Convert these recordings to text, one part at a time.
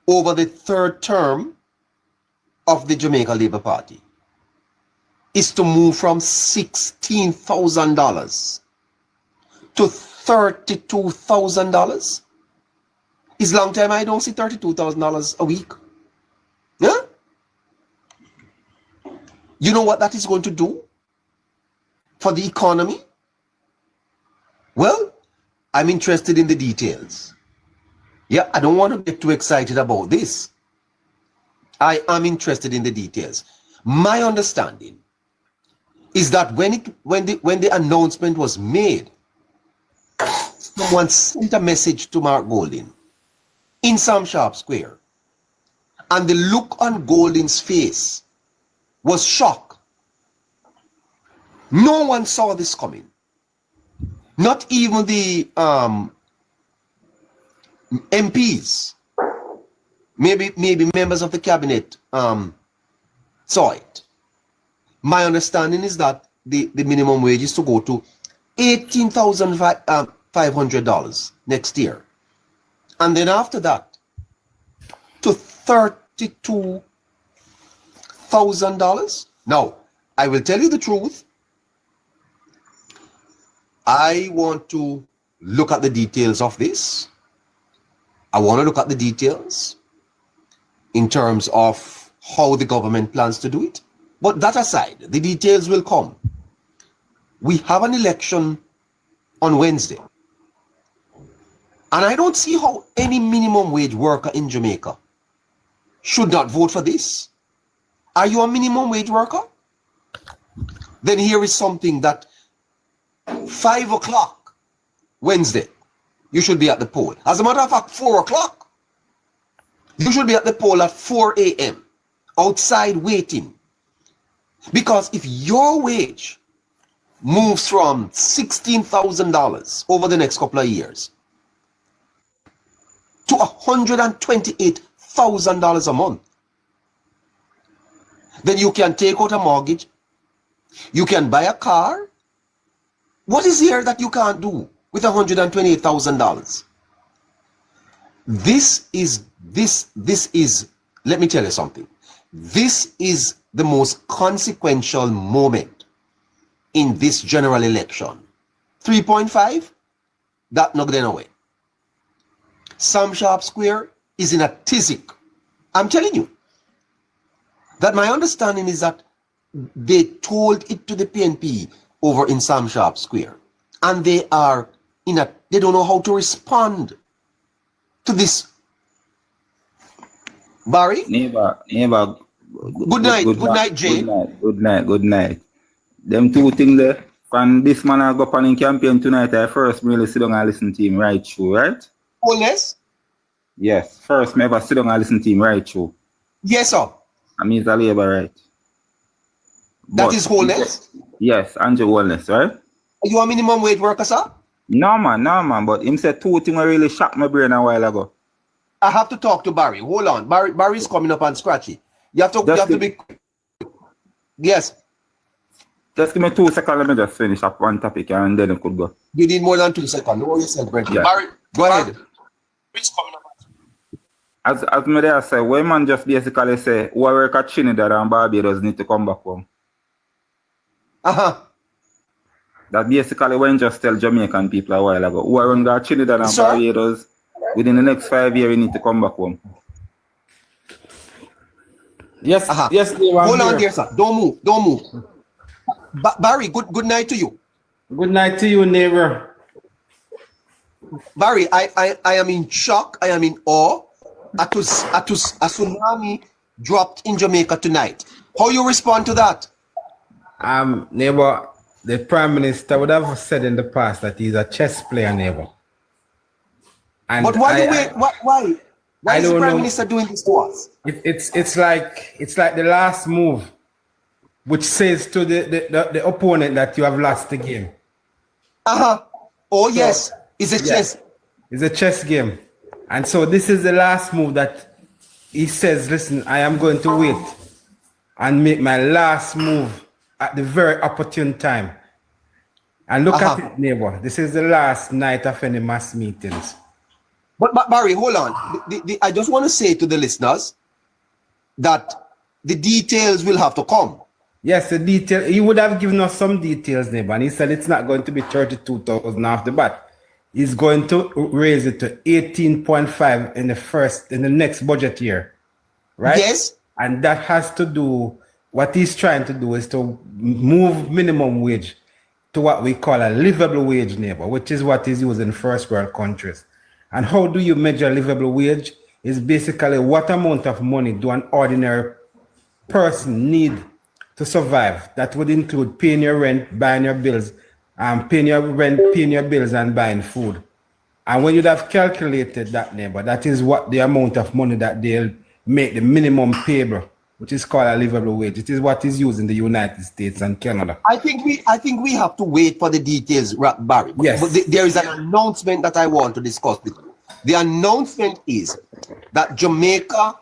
over the third term of the Jamaica Labour Party is to move from $16,000 to $32,000. It's long time I don't see $32,000 a week. Yeah? You know what that is going to do for the economy? Well, I'm interested in the details. Yeah, I don't want to get too excited about this. I am interested in the details. My understanding is that when the announcement was made, someone sent a message to Mark Golding in Sam Sharp Square, and the look on Golding's face was shock. No one saw this coming. Not even the MPs, maybe members of the cabinet saw it. My understanding is that the minimum wage is to go to $18,500 next year. And then after that, to $32,000. Now, I will tell you the truth. I want to look at the details of this. I want to look at the details in terms of how the government plans to do it. But that aside, the details will come. We have an election on Wednesday. And I don't see how any minimum wage worker in Jamaica should not vote for this. Are you a minimum wage worker? Then here is something that 5 o'clock Wednesday, you should be at the poll. As a matter of fact, 4 o'clock. You should be at the poll at 4 a.m. outside waiting. Because if your wage moves from $16,000 over the next couple of years to $128,000 a month, then you can take out a mortgage, you can buy a car. What is here that you can't do with $128,000? This is, let me tell you something. This is the most consequential moment in this general election. 3.5, that not going away. Sam Sharp Square is in a tizzy. I'm telling you that my understanding is that they told it to the PNP over in Sam Sharp Square, and they are they don't know how to respond to this. Barry? Neighbor. Good night, Jay. Good night. Them two things there, from this man I go up in campaign tonight, I first really sit down and listen to him right through, right? Holness? Yes, first me ever sit down and listen to him right through. Yes, sir. I mean, it's a labor right. That is Holness? Yes, Andrew Holness, right? Are you a minimum wage worker, sir? No, man, but him said two things that really shocked my brain a while ago. I have to talk to Barry. Hold on. Barry's coming up on Scratchy. You have to be... Yes. Just give me 2 seconds, let me just finish up one topic and then it could go. You need more than 2 seconds. No, yourself, Brent. Yeah. Barry, go ahead. Barry's coming up. As me there say, when man just basically say, who work at Trinidad and Barbados need to come back home. That basically when just tell Jamaican people a while ago, who are on Trinidad and Barbados, within the next 5 years, we need to come back home. Yes, yes. Hold on there, sir. Don't move. Barry, good night to you. Good night to you, neighbor. Barry, I am in shock. I am in awe. A tsunami dropped in Jamaica tonight. How you respond to that? Neighbor, the Prime Minister would have said in the past that he's a chess player, neighbor. And but why is the Prime Minister doing this to us? It's like the last move, which says to the opponent that you have lost the game. Oh yes, it's a chess. It's a chess game. And so this is the last move that he says, listen, I am going to wait and make my last move at the very opportune time. And look at it, neighbor. This is the last night of any mass meetings. But Barry, hold on. I just want to say to the listeners that the details will have to come. Yes, the detail. He would have given us some details, neighbor, and he said it's not going to be 32,000 off the bat. He's going to raise it to 18.5 in the next budget year, right? Yes. And that has to do, what he's trying to do is to move minimum wage to what we call a livable wage, neighbor, which is what is used in first world countries. And how do you measure livable wage? Is basically what amount of money do an ordinary person need to survive. That would include paying your rent, buying your bills, paying your rent, paying your bills, and buying food. And when you'd have calculated that, neighbor, that is what the amount of money that they'll make the minimum payable, which is called a livable wage. It is what is used in the United States and Canada. I think we have to wait for the details, Barry. Yes. But there is an announcement that I want to discuss with you. The announcement is that Jamaica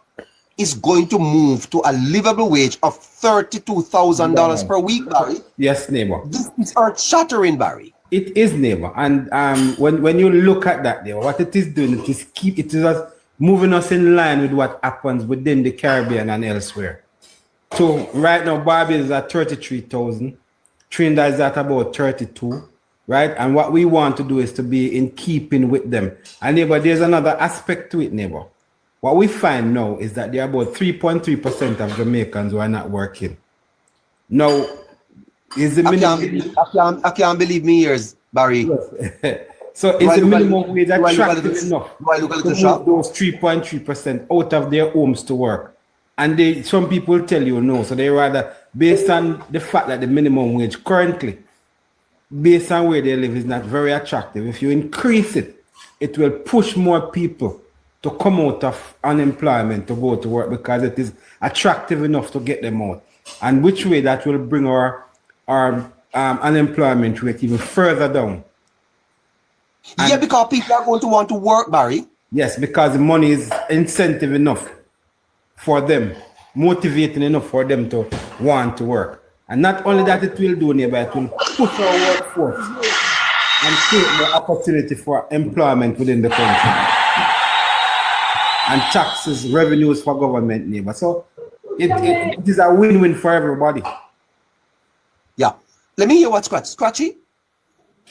is going to move to a livable wage of $32,000 per week, Barry. Yes, neighbor. This is earth-shattering, Barry. It is, neighbor. And when you look at that, neighbor, what it is doing, it is just moving us in line with what happens within the Caribbean and elsewhere. So right now, Barbados is at 33,000. Trinidad is at about 32, right? And what we want to do is to be in keeping with them. And neighbor, there's another aspect to it, neighbor. What we find now is that there are about 3.3% of Jamaicans who are not working. Now, is the minimum... I can't believe me ears, Barry. So is the minimum wage attractive enough to move those 3.3% out of their homes to work? And some people tell you no. So they rather, based on the fact that the minimum wage currently, based on where they live, is not very attractive. If you increase it, it will push more people to come out of unemployment to go to work because it is attractive enough to get them out. And which way that will bring our unemployment rate even further down. And because people are going to want to work, Barry. Yes, because the money is incentive enough for them, motivating enough for them to want to work. And not only that it will do, neighbor, it will push our workforce and create more opportunity for employment within the country. And taxes, revenues for government, neighbor. So it is a win-win for everybody. Yeah. Let me hear what Scratchy.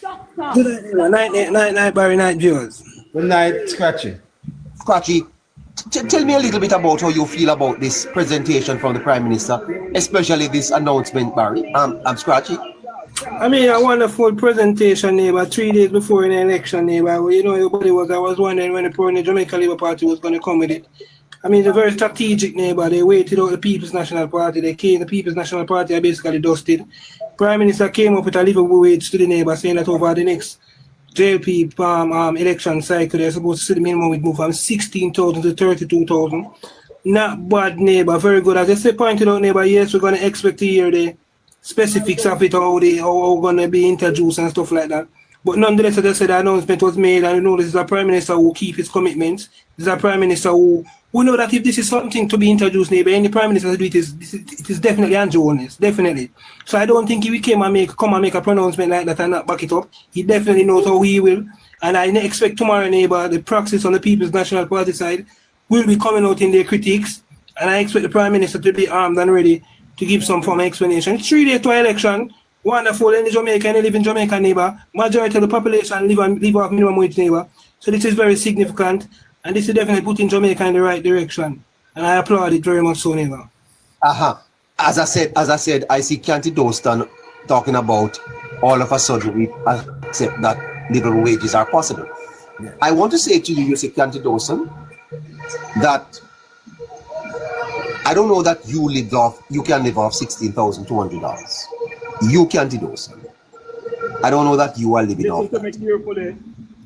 Good night, Barry, night viewers. Good night, Scratchy. Scratchy, tell me a little bit about how you feel about this presentation from the Prime Minister, especially this announcement, Barry. I'm Scratchy. I mean, a wonderful presentation, neighbor, 3 days before an election, neighbor. You know, everybody I was wondering when the Jamaica Labour Party was going to come with it. I mean, it's a very strategic, neighbor. They waited out the People's National Party. They came, the People's National Party are basically dusted. Prime Minister came up with a livable wage to the neighbor, saying that over the next JLP election cycle, they're supposed to see the minimum wage move from 16,000 to 32,000. Not bad, neighbor. Very good. As I say, pointed out, neighbor, yes, we're going to expect to hear the specifics of it, how going to be introduced and stuff like that. But nonetheless, as I said, the announcement was made, and you know this is a Prime Minister who keep his commitments. This is a Prime Minister who know that if this is something to be introduced, neighbor, any Prime Minister to do it is definitely Holness, definitely. So I don't think he come and make a pronouncement like that and not back it up. He definitely knows how he will. And I expect tomorrow, neighbor, the praxis on the People's National Party side will be coming out in their critiques. And I expect the Prime Minister to be armed and ready to give some form of explanation. 3 days to election, wonderful in Jamaica, and they live in Jamaica, neighbor. Majority of the population live off minimum wage, neighbor. So this is very significant, and this is definitely putting Jamaica in the right direction. And I applaud it very much so, neighbor. As I said, I see Canty Dostan talking about all of a sudden we accept that livable wages are possible. Yeah. I want to say to you, Canty Dostan, that I don't know that you can live off $16,200. You can't do so. I don't know that you are living off that.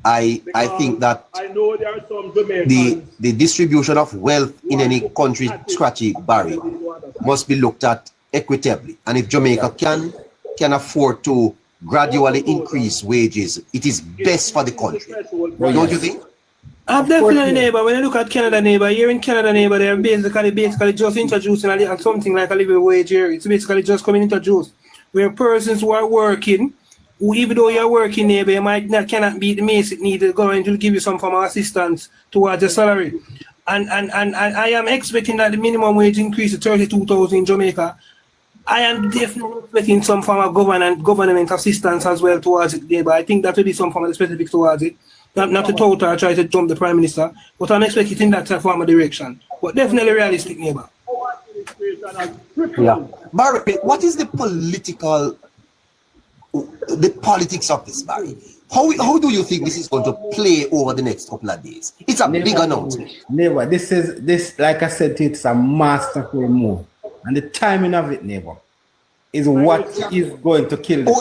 I think that I know there are some Jamaicans. The distribution of wealth in any country, Scratchy, Barry, must be looked at equitably. And if Jamaica can afford to gradually increase wages, it is best for the country. Don't you think? Definitely, neighbor. When you look at Canada, neighbor, here in Canada, neighbor, they're basically just introducing something like a living wage here. It's basically just coming introduced, where persons who are working who, even though you're working there, but you might not cannot meet the basic need, the government will give you some form of assistance towards your salary. And I am expecting that the minimum wage increase to 32,000 in Jamaica. I am definitely expecting some form of government assistance as well towards it there, but I think that will be some form of specific towards it. Not to total try to jump the Prime Minister, but I'm expecting that form of direction. But definitely realistic, neighbor. Yeah. Barry, what is the politics of this, Barry? How do you think this is going to play over the next couple of days? It's a big announcement. Neighbor, this, like I said, it's a masterful move. And the timing of it, neighbor, is what is going to kill the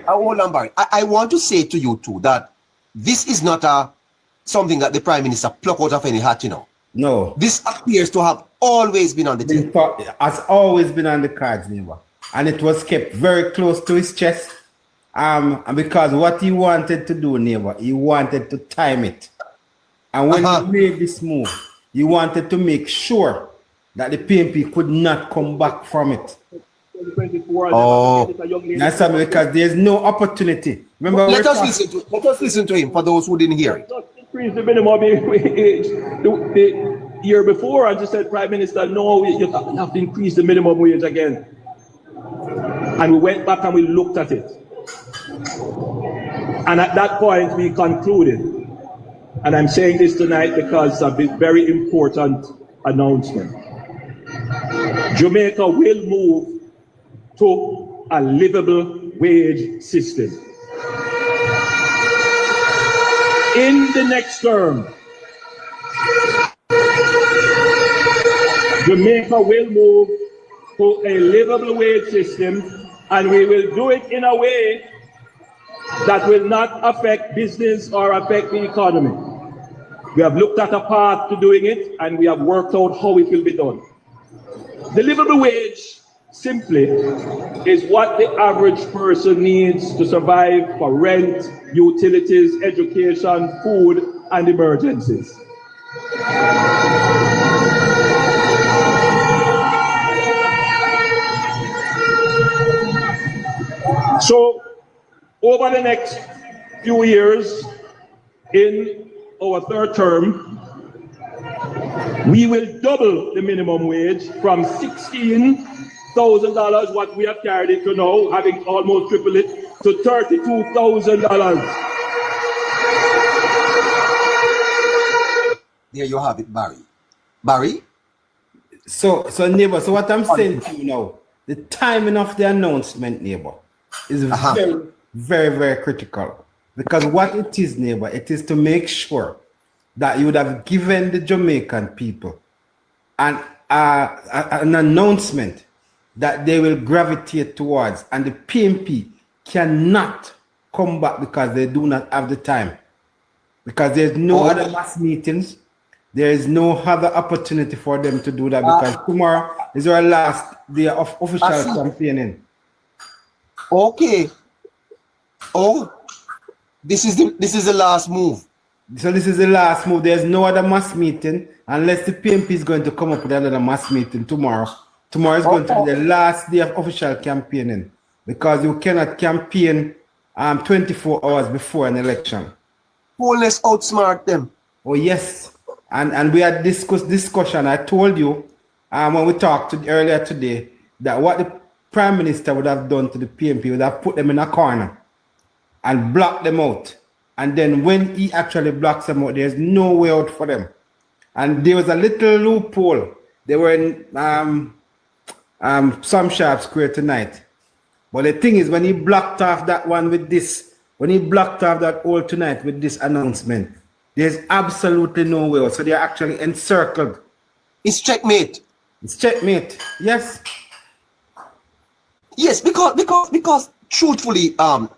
Hold on, Barry. I want to say to you too that this is not something that the Prime Minister plucked out of any hat, you know. No. This appears to have always been on the table. Has always been on the cards, neighbor. And it was kept very close to his chest. And because what he wanted to do, neighbor, he wanted to time it. And when he made this move, he wanted to make sure that the PNP could not come back from it. Oh, that's because there's no opportunity. Remember, let us listen to him for those who didn't hear it. Increase the minimum wage. The year before, I just said, Prime Minister, no, you have to increase the minimum wage again. And we went back and we looked at it. And at that point, we concluded, and I'm saying this tonight because of a very important announcement. Jamaica will move to a livable wage system. In the next term, Jamaica will move to a livable wage system, and we will do it in a way that will not affect business or affect the economy. We have looked at a path to doing it, and we have worked out how it will be done. The livable wage simply is what the average person needs to survive for rent, utilities, education, food, and emergencies. So, over the next few years, in our third term, we will double the minimum wage from $16,000, what we have carried it to now, having almost tripled it, to $32,000. There you have it, Barry. Barry? So neighbor, so what I'm saying to you now, the timing of the announcement, neighbor, is very, very, very critical. Because what it is, neighbor, it is to make sure that you would have given the Jamaican people an announcement that they will gravitate towards, and the PNP cannot come back because they do not have the time. Because there's no other mass meetings, there is no other opportunity for them to do that, because tomorrow is our last day of official campaigning. Okay. Oh, this is the last move. So this is the last move. There's no other mass meeting unless the PNP is going to come up with another mass meeting tomorrow. Tomorrow is going to be the last day of official campaigning, because you cannot campaign 24 hours before an election. Holness outsmart them. Oh yes, and we had discussion. I told you when we talked earlier today that what the Prime Minister would have done to the PNP would have put them in a corner and blocked them out. And then when he actually blocks them out, there's no way out for them. And there was a little loophole. They were in some sharp square tonight. But the thing is, when he blocked off that one with this, when he blocked off that hole tonight with this announcement, there's absolutely no way out. So they're actually encircled. It's checkmate. It's checkmate. Yes. Yes, because truthfully,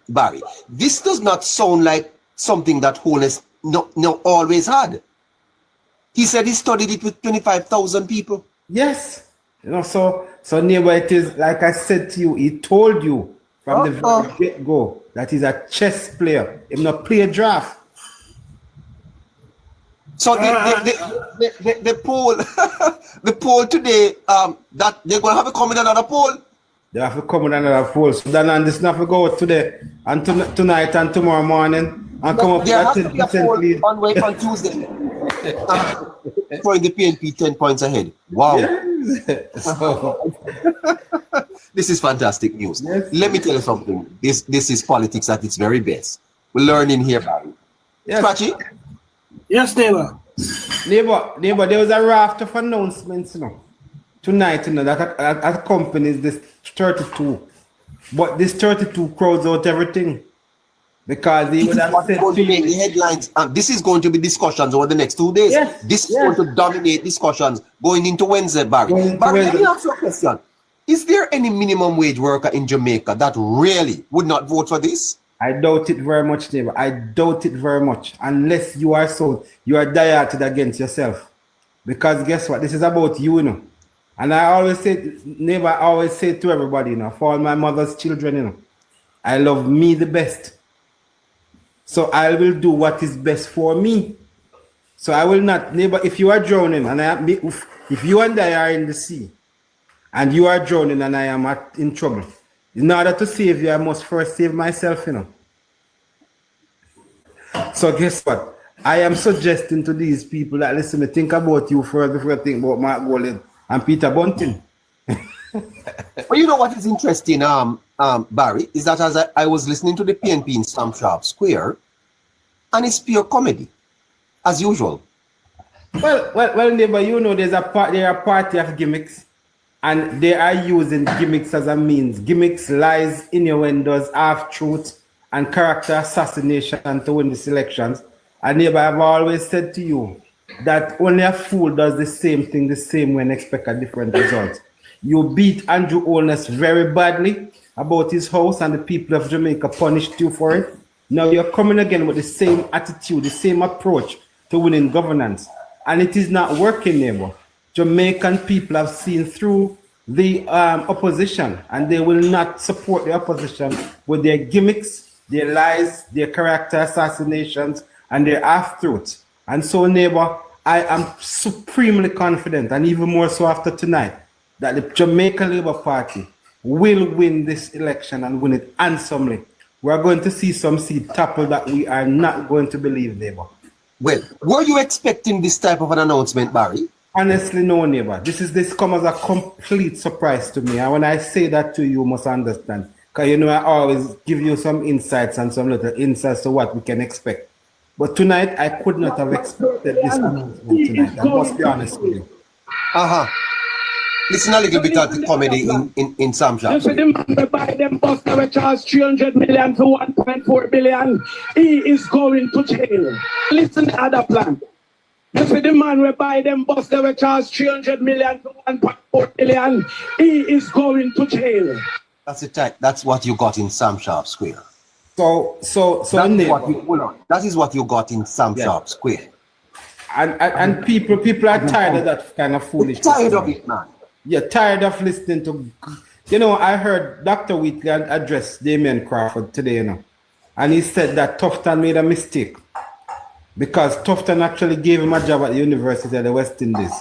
Barry, this does not sound like something that Holness no always had. He said he studied it with 25,000 people. Yes. You know, so neighbor, it is like I said to you, he told you from the very get-go that he's a chess player. He's not play a draft. So the poll the poll today, that they're gonna have a comment on another poll. They have to come with another poll. So then and this not to go out today and tonight and tomorrow morning and come up with There that has to be a 10% poll lead. on Tuesday. Throwing the PNP 10 points ahead. Wow. Yes. So, This is fantastic news. Yes. Let me tell you something. This is politics at its very best. We're learning here, Barry. yes. Scratchy? Yes, neighbor. Neighbor, there was a raft of announcements, tonight, that accompanies this 32. But this 32 crowds out everything. Because they This would is have what's said going to to make the you, headlines. This is going to be discussions over the next 2 days. Yes, This is yes. going to dominate discussions going into Wednesday, Barry. Going into Barry, let me Wednesday. ask you a question. Is there any minimum wage worker in Jamaica that really would not vote for this? I doubt it very much, neighbor. I doubt it very much. Unless you are dieted against yourself. Because guess what? This is about you, And I always say, neighbor, I always say to everybody, for all my mother's children, I love me the best. So I will do what is best for me. So I will not, neighbor, if you are drowning, and if you and I are in the sea, and you are drowning and I am in trouble, in order to save you, I must first save myself, So guess what? I am suggesting to these people that listen, think about you first before you think about Mark Golding and Peter Bunting. Well, you know what is interesting, Barry, is that as I was listening to the PNP in Stamp Sharp Square, and it's pure comedy, as usual. Well, neighbor, there are a party of gimmicks, and they are using gimmicks as a means. Gimmicks, lies, innuendos, half-truths, and character assassination to win the elections. And neighbor, I've always said to you that only a fool does the same thing the same way and expect a different result. You beat Andrew Holness very badly about his house, and the people of Jamaica punished you for it. Now you're coming again with the same attitude, the same approach to winning governance. And it is not working, neighbor. Jamaican people have seen through the opposition, and they will not support the opposition with their gimmicks, their lies, their character assassinations, and their half-truths. And so, neighbor, I am supremely confident, and even more so after tonight, that the Jamaica Labour Party will win this election and win it handsomely. We're going to see some seed topple that we are not going to believe, neighbor. Well, were you expecting this type of an announcement, Barry? Honestly, no, neighbor. This comes as a complete surprise to me. And when I say that to you, you must understand. Because I always give you some insights and some little insights to what we can expect. But tonight, I could not have expected this announcement tonight. I must be honest with you. Listen a little bit of the comedy in Sam Sharp. You see the man that buy them bus that will charge 300 million to 1.4 billion. He is going to jail. Listen to the other plan. You see the man will buy them bus that will charge 300 million to 1.4 billion. He is going to jail. That's the type. That's what you got in Sam Sharp Square. So That is what you got in Sam Sharp Square. And people are tired of that kind of foolishness. Tired of it, man. Yeah, tired of listening to. I heard Dr. Wheatley address Damien Crawford today, and he said that Tufton made a mistake because Tufton actually gave him a job at the University of the West Indies,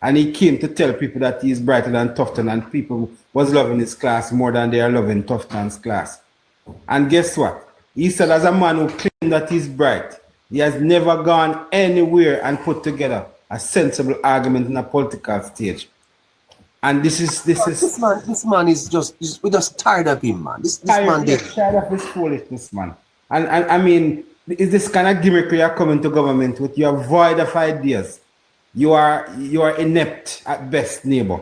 and he came to tell people that he's brighter than Tufton, and people was loving his class more than they are loving Tufton's class. And guess what? He said, as a man who claimed that he's bright, he has never gone anywhere and put together a sensible argument in a political stage. And this man is we're just tired of him, man. This man tired of this foolishness, man. And I mean, is this kind of gimmickry you're coming to government with? You are void of ideas. You are inept at best, neighbor.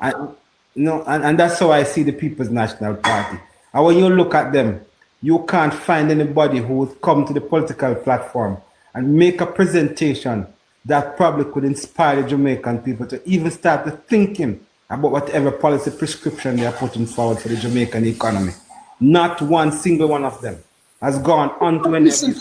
And that's how I see the People's National Party. And when you look at them, you can't find anybody who would come to the political platform and make a presentation that probably could inspire the Jamaican people to even start thinking about whatever policy prescription they are putting forward for the Jamaican economy. Not one single one of them has gone on to any. You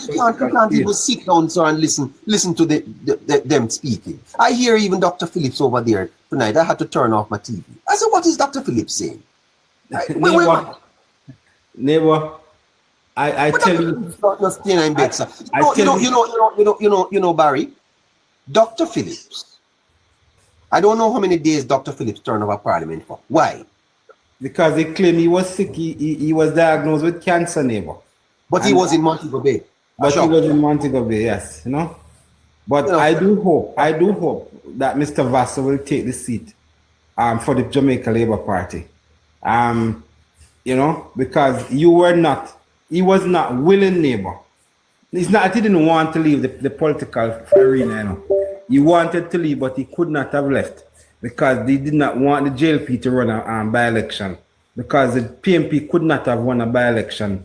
can't even sit down, sir, and listen to them speaking. I hear even Dr. Phillips over there tonight. I had to turn off my TV. I said, what is Dr. Phillips saying? Neighbor, I tell you, Barry, Dr. Phillips. I don't know how many days Dr. Phillips turned over Parliament for. Why? Because they claim he was sick. He was diagnosed with cancer, neighbor. But he was in Montego Bay. But Sure. he was in Montego Bay, yes, you know. But You know, I do hope that Mr. Vassar will take the seat for the Jamaica Labour Party. You know, because he was not willing, neighbor. It's not, he didn't want to leave the political arena, you know. He wanted to leave, but he could not have left because they did not want the JLP to run a by-election, because the PMP could not have won a by-election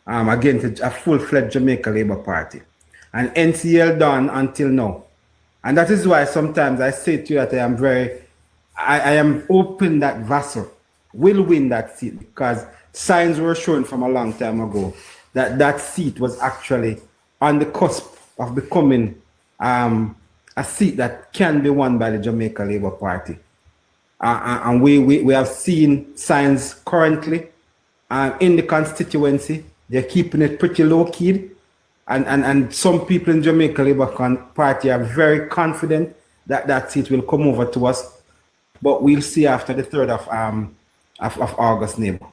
against a full-fledged Jamaica Labour Party. And NCL done until now. And that is why sometimes I say to you that I am open that Vassar will win that seat, because signs were shown from a long time ago that that seat was actually on the cusp of becoming a seat that can be won by the Jamaica Labour Party. And we have seen signs currently in the constituency. They're keeping it pretty low-key. And some people in Jamaica Labour Party are very confident that that seat will come over to us. But we'll see after the 3rd of August, neighbor,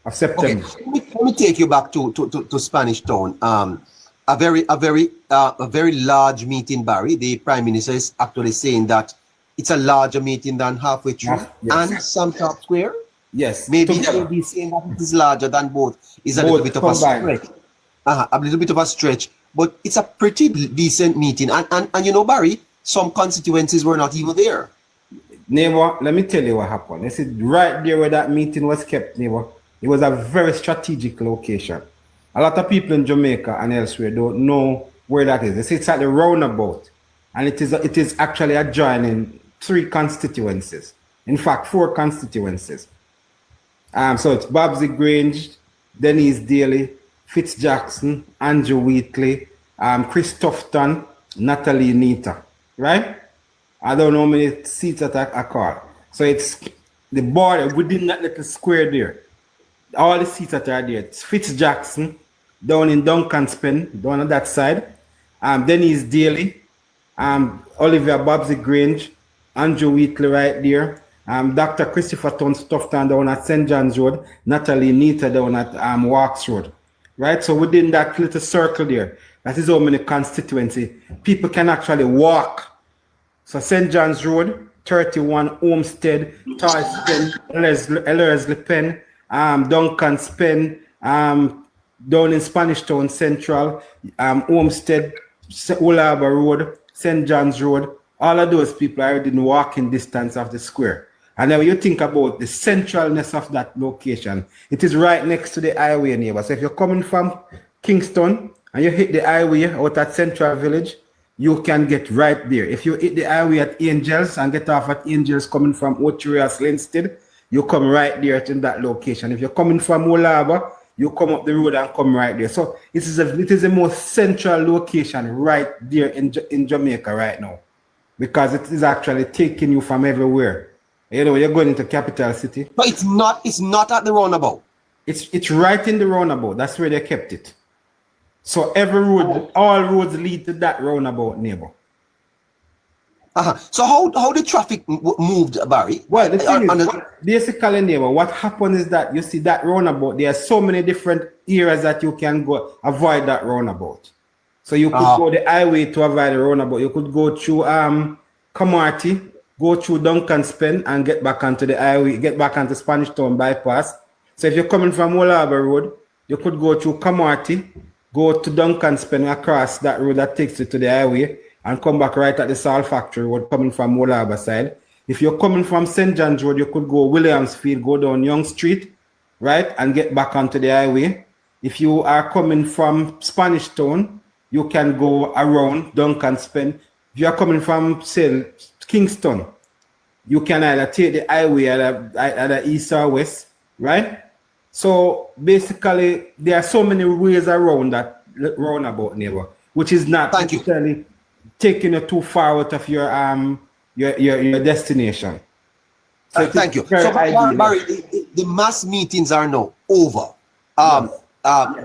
of September. Okay. Let me take you back to Spanish Town. A very large meeting, Barry. The Prime Minister is actually saying that it's a larger meeting than halfway through. Yes. And some Top Square. Yes. Maybe saying that it is larger than both is a little bit of a stretch. A little bit of a stretch, but it's a pretty decent meeting. And you know, Barry, some constituencies were not even there. Neighbor, let me tell you what happened. This is right there where that meeting was kept, neighbor. It was a very strategic location. A lot of people in Jamaica and elsewhere don't know where that is. They say it's at the roundabout, and it is actually adjoining 3 constituencies. In fact, 4 constituencies. So it's Babsy Grange, Denise Daly, Fitz Jackson, Andrew Wheatley, Chris Tufton, Natalie Nita, right? I don't know how many seats that I call. So it's the border within that little square there. All the seats that are there. It's Fitz Jackson down in Duncan's Pen, down on that side. Denise Daly, Olivia Babsy Grange, Andrew Wheatley right there. Dr. Christopher Tufton down at St. John's Road, Natalie Nita down at Walks Road. Right? So within that little circle there, that is how many constituency people can actually walk. So St. John's Road, 31 Olmsted, Torres Pen, Ellerslie Pen, Duncan's Pen, down in Spanish Town Central, Olmsted, Ulaba Road, St. John's Road, all of those people are within walking distance of the square. And then when you think about the centralness of that location, it is right next to the highway, neighbor. So if you're coming from Kingston and you hit the highway out at Central Village, you can get right there. If you hit the highway at Angels and get off at Angels coming from Ochurias Linstead, you come right there in that location. If you're coming from Olaba, you come up the road and come right there. So it is the most central location right there in Jamaica right now, because it is actually taking you from everywhere. You know, you're going into capital city. But it's not at the roundabout. It's right in the roundabout. That's where they kept it. So every road, all roads lead to that roundabout, neighbor. So how the traffic moved, Barry? Well, the thing is, basically, neighbor, what happened is that you see that roundabout, there are so many different areas that you can go avoid that roundabout. So you could go the highway to avoid the roundabout. You could go through Camarty, go through Duncan's Pen and get back onto the highway, get back onto Spanish Town bypass. So if you're coming from Olaba Road, you could go through Camarty, go to Duncan's Pen across that road that takes you to the highway and come back right at the Salt Factory Road coming from Olaba side. If you're coming from St. John's Road, you could go Williamsfield, go down Young Street, right, and get back onto the highway. If you are coming from Spanish Town, you can go around Duncan's Pen. If you are coming from, say, Kingston, you can either take the highway either east or west, right? So basically, there are so many ways around that roundabout, neighbor, which is not necessarily taking you too far out of your destination. So thank you. So, Barry, the mass meetings are now over.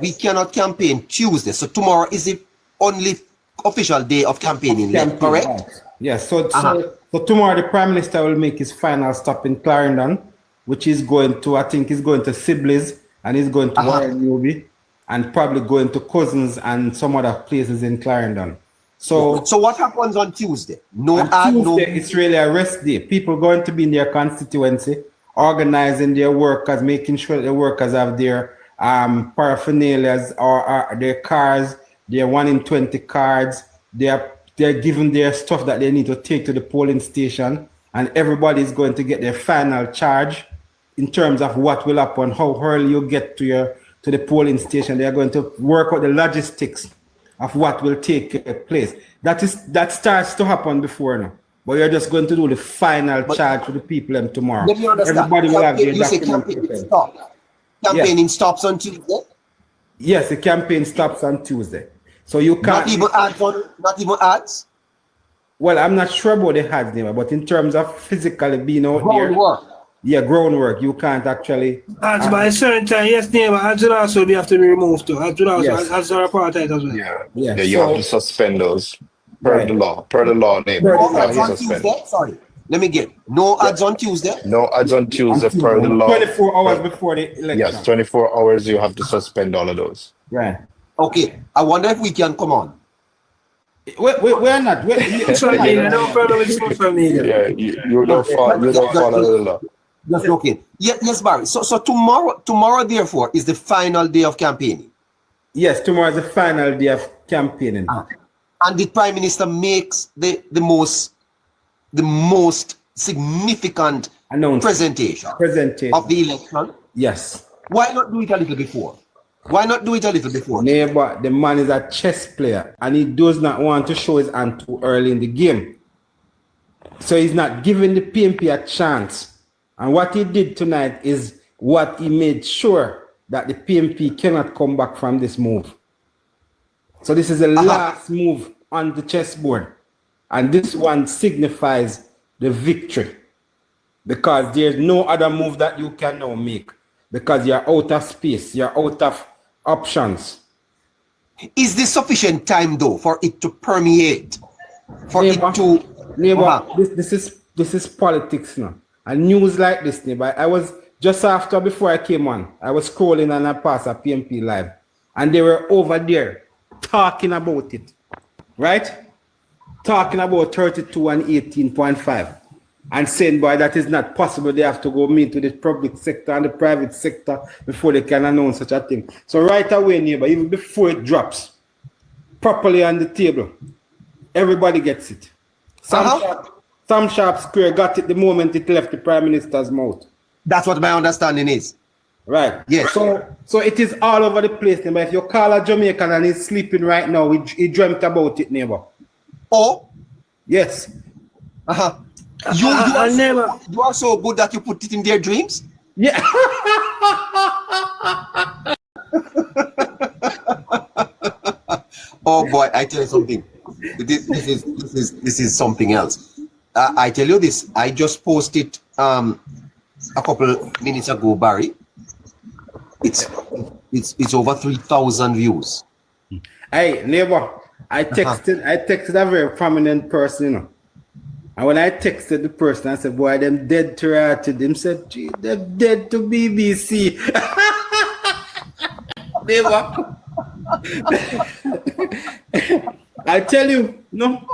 We cannot campaign Tuesday, so tomorrow is the only official day of campaigning, correct? Right. Yes. So tomorrow the Prime Minister will make his final stop in Clarendon, which is going to, I think, is going to Sibley's and is going to Warren Newby and probably going to Cousins and some other places in Clarendon. So what happens on Tuesday? Tuesday, it's really a rest day. People going to be in their constituency, organizing their workers, making sure the workers have their paraphernalias or their cars, their 1 in 20 cards. They're giving their stuff that they need to take to the polling station, and everybody is going to get their final charge in terms of what will happen, how early you get to the polling station. They are going to work out the logistics of what will take place. That starts to happen before now. But you're just going to do the final charge to the people tomorrow. Let me understand. Everybody will have their You say documents. campaigning stops on Tuesday? Yes, the campaign stops on Tuesday. So you can't... Not even ads? Well, I'm not sure about the ads, neighbor, but in terms of physically being out there... Groundwork. Yeah, groundwork. You can't actually... Ads by a certain time, yes, neighbor. Ads will also have to be removed too. Ads will also, Yes. ads are apartheid as well. Yeah, you have to suspend those per the law, neighbor. No You have ads to on suspend. Tuesday? Sorry. Let me get. No ads on Tuesday? No ads on Tuesday per the law. 24 hours before the election. Yes, 24 hours. You have to suspend all of those. Right. Okay. I wonder if we can come on. We're not. Social media, no problem with social media. Yeah, you don't follow the law. Just joking. Yes, Barry. So tomorrow, therefore, is the final day of campaigning. Yes, tomorrow is the final day of campaigning. And the Prime Minister makes the most significant presentation of the election. Yes. Why not do it a little before? Neighbor, the man is a chess player and he does not want to show his hand too early in the game. So he's not giving the PMP a chance. And what he did tonight is what he made sure that the PMP cannot come back from this move. So this is the last move on the chessboard. And this one signifies the victory. Because there's no other move that you can now make. Because you're out of space. You're out of options. Is this sufficient time, though, for it to permeate? This is politics now. And news like this, neighbor. I was just before I came on, I was scrolling and I passed a PMP live. And they were over there talking about it. Right? Talking about 32 and 18.5. And saying, boy, that is not possible. They have to go meet with the public sector and the private sector before they can announce such a thing. So right away, neighbor, even before it drops properly on the table, everybody gets it. Sam Sharp Square got it the moment it left the Prime Minister's mouth. That's what my understanding is. Right. Yes. So it is all over the place, neighbor. If you call a Jamaican and he's sleeping right now, he dreamt about it, neighbor. Oh? Yes. You are so good that you put it in their dreams? Yeah. Oh boy, I tell you something. This is something else. I tell you this. I just posted a couple minutes ago, Barry. It's over 3,000 views. Hey, neighbor, I texted a very prominent person, you know. And when I texted the person, I said, boy, them dead to Ratted. Them said, gee, they're dead to BBC. Neighbor. I tell you, no.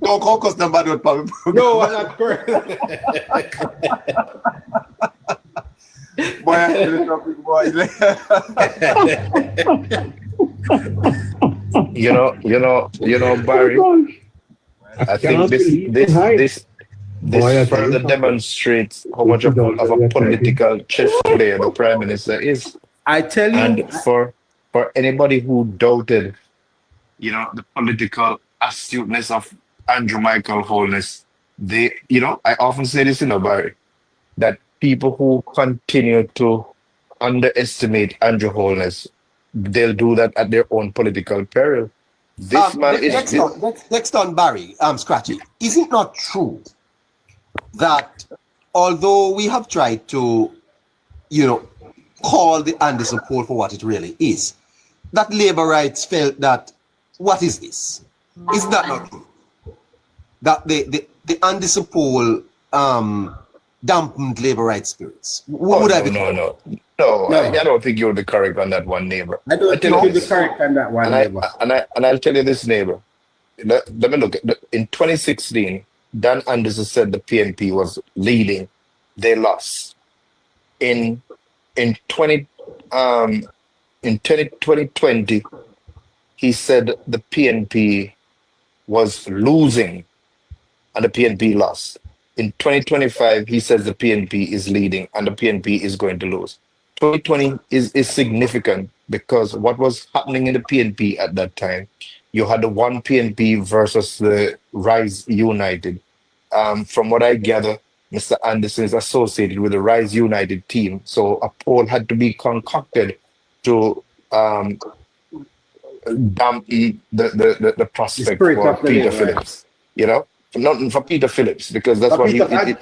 Don't call us number one, probably. No, I'm not correct. Boy, I tell you something, boy. You know, Barry. I think this further demonstrates how much of a political chess player the Prime Minister is. I tell you, and for anybody who doubted, the political astuteness of Andrew Michael Holness, I often say this, Barry, that people who continue to underestimate Andrew Holness, they'll do that at their own political peril. This man is next on Barry, Scratchy. Is it not true that although we have tried to, call the Anderson poll for what it really is, that labor rights felt that what is this? Is that not true? That the Anderson poll dampened labor rights spirits. Would I be correct? No, No. I don't think you'll be correct on that one, neighbor. I don't tell think you you'll be this, correct on that one, and neighbor. I'll tell you this, neighbor. Let me look at in 2016. Dan Anderson said the PNP was leading. They lost in 2020. He said the PNP was losing, and the PNP lost. In 2025, he says the PNP is leading and the PNP is going to lose. 2020 is significant because what was happening in the PNP at that time, you had the one PNP versus the Rise United. From what I gather, Mr. Anderson is associated with the Rise United team. So a poll had to be concocted to dampen the prospect spirit for of the Peter labor, right? Phillips. You know, not for Peter Phillips because that's But what Peter,